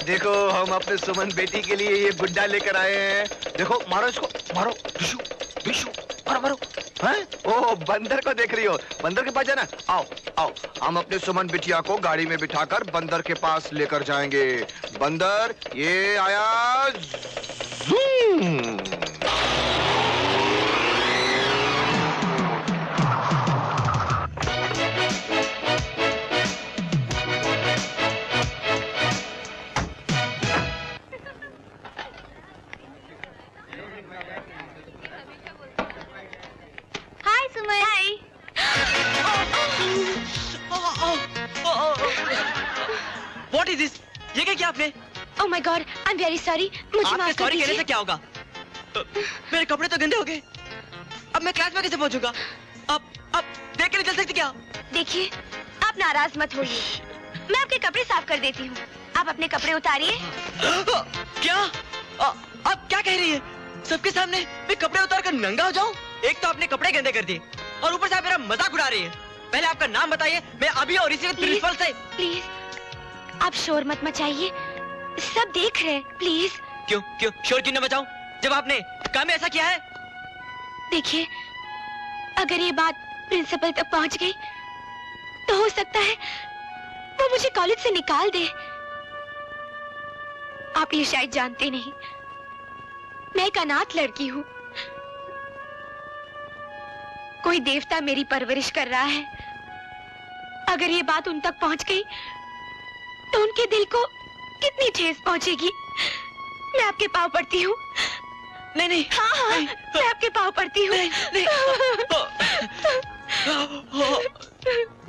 देखो हम अपने सुमन बेटी के लिए ये गुड्डा लेकर आए हैं। देखो मारो इसको, मारो बिशु, बिशु, मारो मारो। हैं? ओह बंदर को देख रही हो? बंदर के पास जाना। आओ आओ, हम अपने सुमन बिटिया को गाड़ी में बिठाकर बंदर के पास लेकर जाएंगे। बंदर ये आया। जूम। What is this? ये क्या किया आपने? Oh my God, I'm very sorry. मुझे माफ कर सॉरी कहने दीजिए। से क्या होगा? मेरे कपड़े तो गंदे हो गए। अब मैं क्लास में कैसे पहुंचूंगा? अब देख के नहीं चल सकती क्या? देखिए, आप नाराज मत होइए। मैं आपके कपड़े साफ कर देती हूँ। आप अपने कपड़े उतारिए। क्या? आप क्या कह रही है? सबके सामने मैं कपड़े उतार कर नंगा हो जाऊं? एक तो आपने कपड़े गंदे कर दिए और ऊपर से आप मेरा मजाक उड़ा रही है। पहले आपका नाम बताइए, मैं अभी और इसी प्रिंसिपल से। प्लीज, आप शोर मत मचाइए। सब देख रहे हैं, प्लीज। क्यों शोर क्यों न मचाऊं? जब आपने काम में ऐसा किया है। देखिए, अगर ये बात प्रिंसिपल तक पहुंच गई तो हो सकता है वो मुझे कॉलेज से निकाल दे। आप ये शायद जानते नहीं, मैं एक अनाथ लड़की हूँ। कोई देवता मेरी परवरिश कर रहा है। अगर ये बात उन तक पहुंच गई तो उनके दिल को कितनी ठेस पहुंचेगी। मैं आपके पाँव पड़ती हूँ। नहीं हाँ, नहीं, मैं आपके पाँव पड़ती हूँ।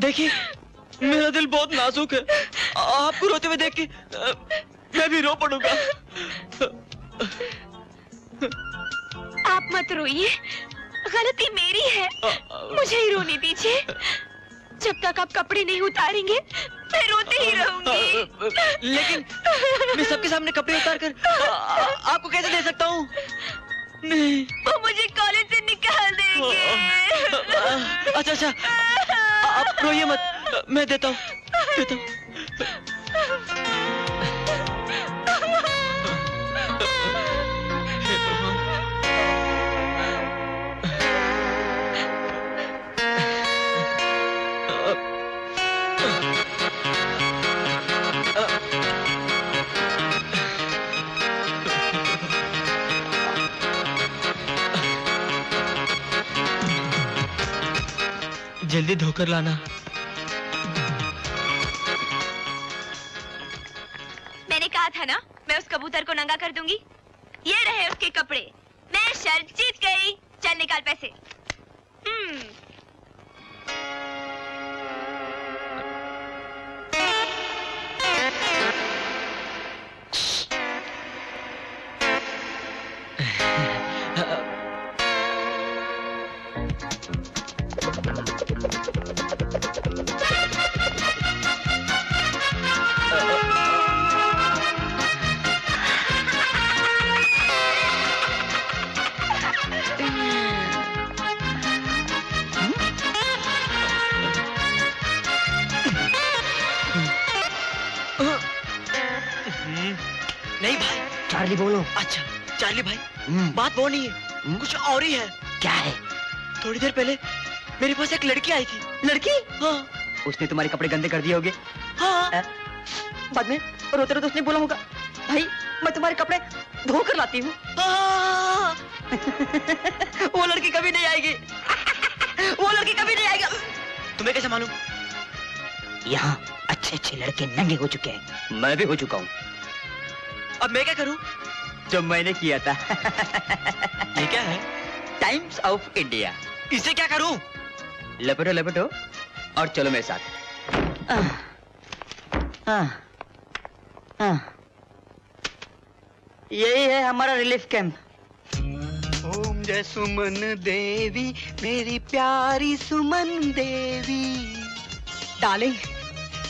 देखिए, मेरा दिल बहुत नाजुक है। आपको रोते हुए देख के मैं भी रो पड़ूंगा। आप मत रोइए, गलती मेरी है। मुझे ही रोने दीजिए। जब तक आप कपड़े नहीं उतारेंगे मैं रोती ही रहूंगी। लेकिन मैं सबके सामने कपड़े उतार कर आपको कैसे दे सकता हूँ? नहीं, वो मुझे कॉलेज से निकाल देंगे। अच्छा, आप रोइए मत, मैं देता हूँ। जल्दी धोकर लाना। मैंने कहा था ना, मैं उस कबूतर को नंगा कर दूंगी। ये रहे उसके कपड़े। मैं शर्त जीत गई। चल निकाल पैसे। नहीं भाई, चार्ली बोलो। अच्छा चार्ली भाई, बात वो नहीं है, कुछ और ही है। क्या है? थोड़ी देर पहले मेरे पास एक लड़की आई थी। लड़की? हाँ। उसने तुम्हारे कपड़े गंदे कर दिए होंगे। हाँ। बाद में रोते रोते उसने बोला होगा, भाई मैं तुम्हारे कपड़े धोकर लाती हूँ। हाँ। वो लड़की कभी नहीं आएगी। वो लड़की कभी नहीं आएगी। तुम्हें कैसे मालूम? यहाँ अच्छे अच्छे लड़के नंगे हो चुके हैं, मैं भी हो चुका हूँ। अब मैं क्या करूँ? जो मैंने किया था। ये क्या है? Times of India. इसे क्या करूँ? लपेटो लपेटो और चलो मेरे साथ। यही है हमारा रिलीफ कैंप। ओम जय सुमन देवी, मेरी प्यारी सुमन देवी। डार्लिंग,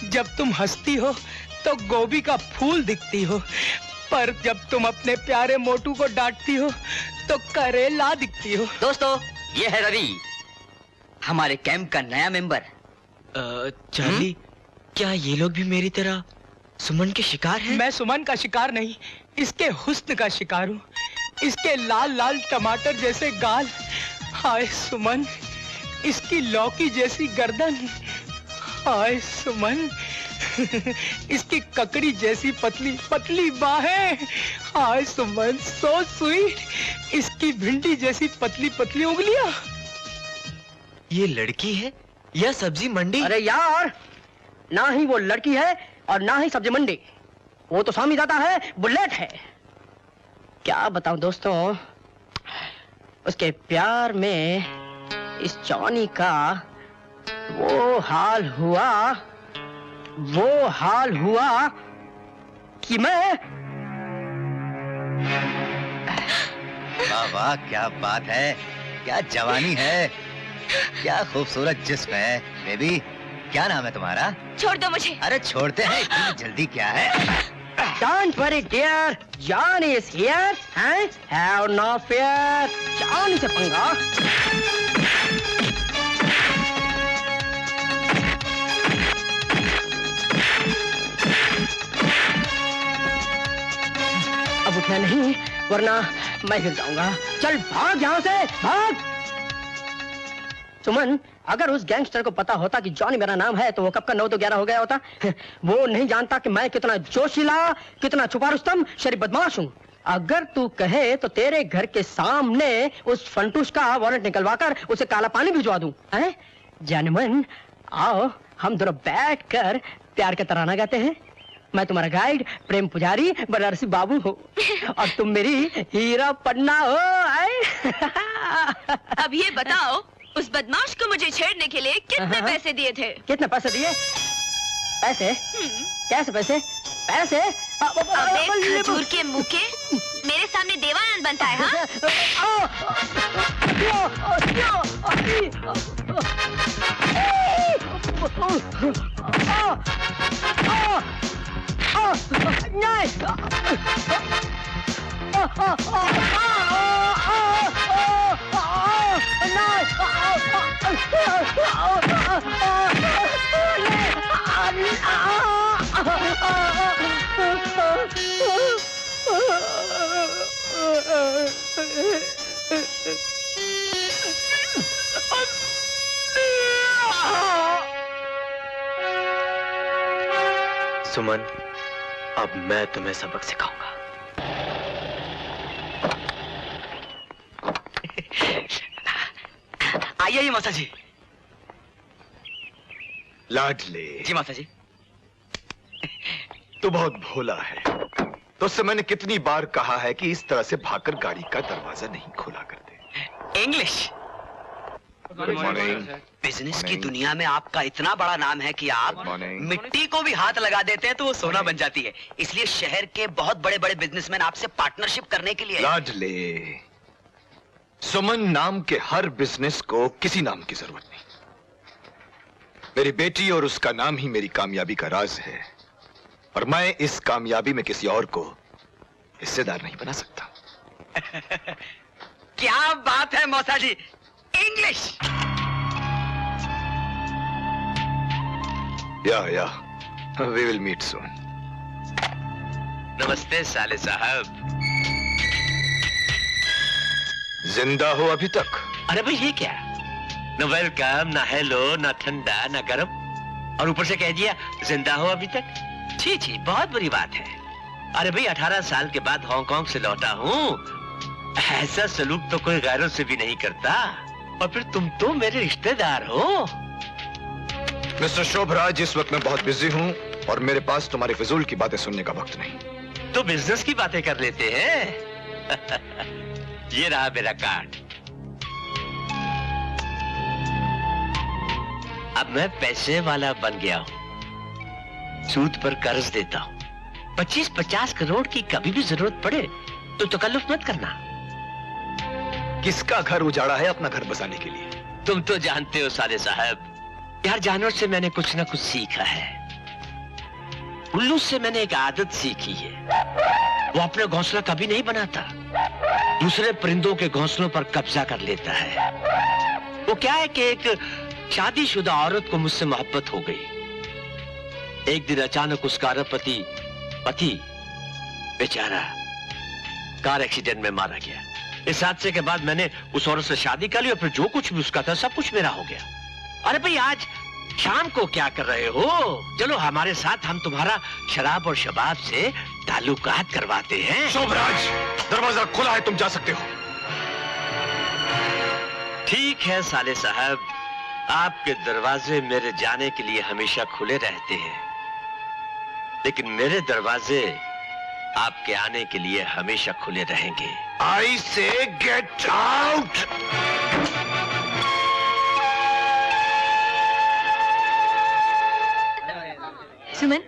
जब तुम हंसती हो तो गोभी का फूल दिखती हो, पर जब तुम अपने प्यारे मोटू को डांटती हो तो करेला दिखती हो। दोस्तों, ये है रवि, हमारे कैंप का नया मेंबर। चार्ली, क्या ये लोग भी मेरी तरह सुमन के शिकार हैं? मैं सुमन का शिकार नहीं, इसके हुस्न का शिकार हूँ। इसके लाल लाल टमाटर जैसे गाल, हाय सुमन, इसकी लौकी जैसी गर्दन, हाय सुमन, इसकी ककड़ी जैसी पतली पतली बाहें, हाय सुमन, सो स्वीट, इसकी भिंडी जैसी पतली पतली उंगलियां। ये लड़की है या सब्जी मंडी? अरे यार, ना ही वो लड़की है और ना ही सब्जी मंडी, वो तो स्वामी दादा है, बुलेट है। क्या बताऊं दोस्तों, उसके प्यार में इस जॉनी का वो हाल हुआ कि मैं... वाह वाह, क्या बात है, क्या जवानी है, क्या खूबसूरत जिस्म है। बेबी, क्या नाम है तुम्हारा? छोड़ दो मुझे। अरे छोड़ते हैं, इतनी जल्दी क्या है? Don't worry dear, Johnny is here, हैं? Have no fear, Johnny से पंगा। अब उठना नहीं, वरना मैं गिर जाऊंगा। चल भाग यहाँ से, भाग। सुमन, अगर उस गैंगस्टर को पता होता कि जॉनी मेरा नाम है तो वो कब का 9 तो 11 हो गया होता। वो नहीं जानता कि मैं कितना जोशीला, कितना छुपा रुस्तम, शरीफ बदमाश हूँ। अगर तू कहे तो तेरे घर के सामने उस फंटूस का वारंट निकलवाकर उसे काला पानी भिजवा दूं। हैं? जानमन, आओ हम दोनों बैठकर प्यार का तराना गाते हैं। मैं तुम्हारा गाइड प्रेम पुजारी बनारसी बाबू हूँ और तुम मेरी हीरा पन्ना हो। अब ये बताओ, उस बदमाश को मुझे छेड़ने के लिए कितने पैसे दिए थे? कितने पैसे दिए? पैसे? कैसे पैसे? पैसे? अबे खजूर के मुंह के, मेरे सामने देवानंद बनता है, सुमन, अब मैं तुम्हें सबक सिखाऊंगा। आइए माता जी। लाडले जी माता जी। तू बहुत भोला है। तो उससे मैंने कितनी बार कहा है कि इस तरह से भागकर गाड़ी का दरवाजा नहीं खोला करते। इंग्लिश। Good morning. बिजनेस की दुनिया में आपका इतना बड़ा नाम है कि आप मिट्टी को भी हाथ लगा देते हैं तो वो सोना बन जाती है। इसलिए शहर के बहुत बड़े बड़े बिजनेसमैन आपसे पार्टनरशिप करने के लिए। लाडले, सुमन नाम के हर बिजनेस को किसी नाम की जरूरत नहीं। मेरी बेटी और उसका नाम ही मेरी कामयाबी का राज है और मैं इस कामयाबी में किसी और को हिस्सेदार नहीं बना सकता। क्या बात है मौसा जी, इंग्लिश। या वी विल मीट सून। नमस्ते साले साहब। जिंदा हो अभी तक? अरे भाई ये क्या, न वेलकम, ना हेलो, ना ठंडा, ना गर्म, और ऊपर से कह दिया जिंदा हो अभी तक। छी छी, बहुत बुरी बात है। अरे भाई 18 साल के बाद हांगकांग से लौटा हूँ, ऐसा सलूक तो कोई गैरों से भी नहीं करता। और फिर तुम तो मेरे रिश्तेदार हो। मिस्टर शोभराज, इस वक्त मैं बहुत बिजी हूँ और मेरे पास तुम्हारे फिजूल की बातें सुनने का वक्त नहीं। तो बिजनेस की बातें कर लेते हैं। ये रहा मेरा कार्ड। अब मैं पैसे वाला बन गया हूँ, सूद पर कर्ज देता हूँ। 25-50 करोड़ की कभी भी जरूरत पड़े तो तकल्लुफ मत करना। किसका घर उजाड़ा है अपना घर बसाने के लिए? तुम तो जानते हो साले साहब, यार जानवर से मैंने कुछ ना कुछ सीखा है। उल्लू से मैंने एक आदत सीखी है, वो अपने घोंसला कभी नहीं बनाता, दूसरे परिंदों के घोंसलों पर कब्जा कर लेता है। वो क्या है कि एक शादीशुदा औरत को मुझसे मोहब्बत हो गई। एक दिन अचानक उसका अरबपति पति बेचारा कार एक्सीडेंट में मारा गया। इस हादसे के बाद मैंने उस औरत से शादी कर ली और फिर जो कुछ भी उसका था सब कुछ मेरा हो गया। अरे भाई आज शाम को क्या कर रहे हो? चलो हमारे साथ, हम तुम्हारा शराब और शबाब से ताल्लुकात करवाते हैं। शोभराज, दरवाजा खुला है, तुम जा सकते हो। ठीक है साले साहब, आपके दरवाजे मेरे जाने के लिए हमेशा खुले रहते हैं, लेकिन मेरे दरवाजे आपके आने के लिए हमेशा खुले रहेंगे। I say get out. Suman,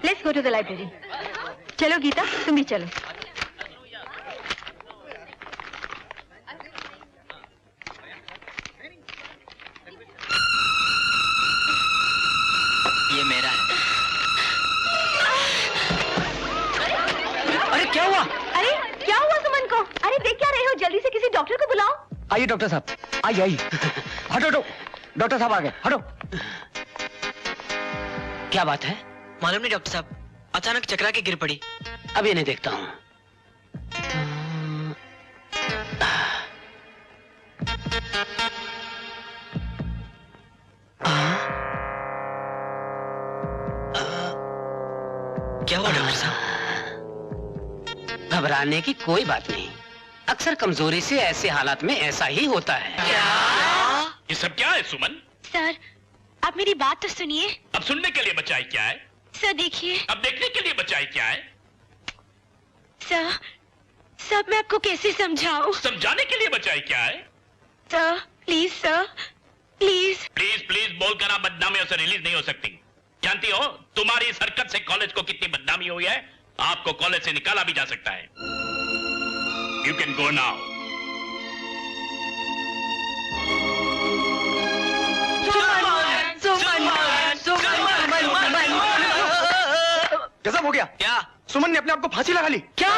let's go to the library. चलो गीता, तुम भी चलो। ये मेरा है। अरे क्या हुआ? अरे क्या हुआ सुमन को? अरे देख क्या रहे हो? जल्दी से किसी डॉक्टर को बुलाओ। आइए डॉक्टर साहब, आइए आइए। हटो हटो, डॉक्टर साहब आ गए, हटो। क्या बात है? मालूम नहीं डॉक्टर साहब, अचानक चकरा के गिर पड़ी। अब ये नहीं देखता हूँ। क्या हुआ डॉक्टर साहब? घबराने की कोई बात नहीं, अक्सर कमजोरी से ऐसे हालात में ऐसा ही होता है। ये सब क्या है सुमन? सर, आप मेरी बात तो सुनिए। अब सुनने के लिए बचाई क्या है? सर देखिए। अब देखने के लिए बचाई क्या है? सर, सर मैं आपको कैसे समझाऊं? समझाने के लिए बचाई क्या है? Sir please, sir please. Please please बोलकर आप बदनामियों से रिलीज नहीं हो सकती। जानती हो तुम्हारी इस हरकत से कॉलेज को कितनी बदनामी हुई है? आपको कॉलेज से निकाला भी जा सकता है। You can go now. गजब हो गया। क्या? सुमन ने अपने आप को फांसी लगा ली। क्या?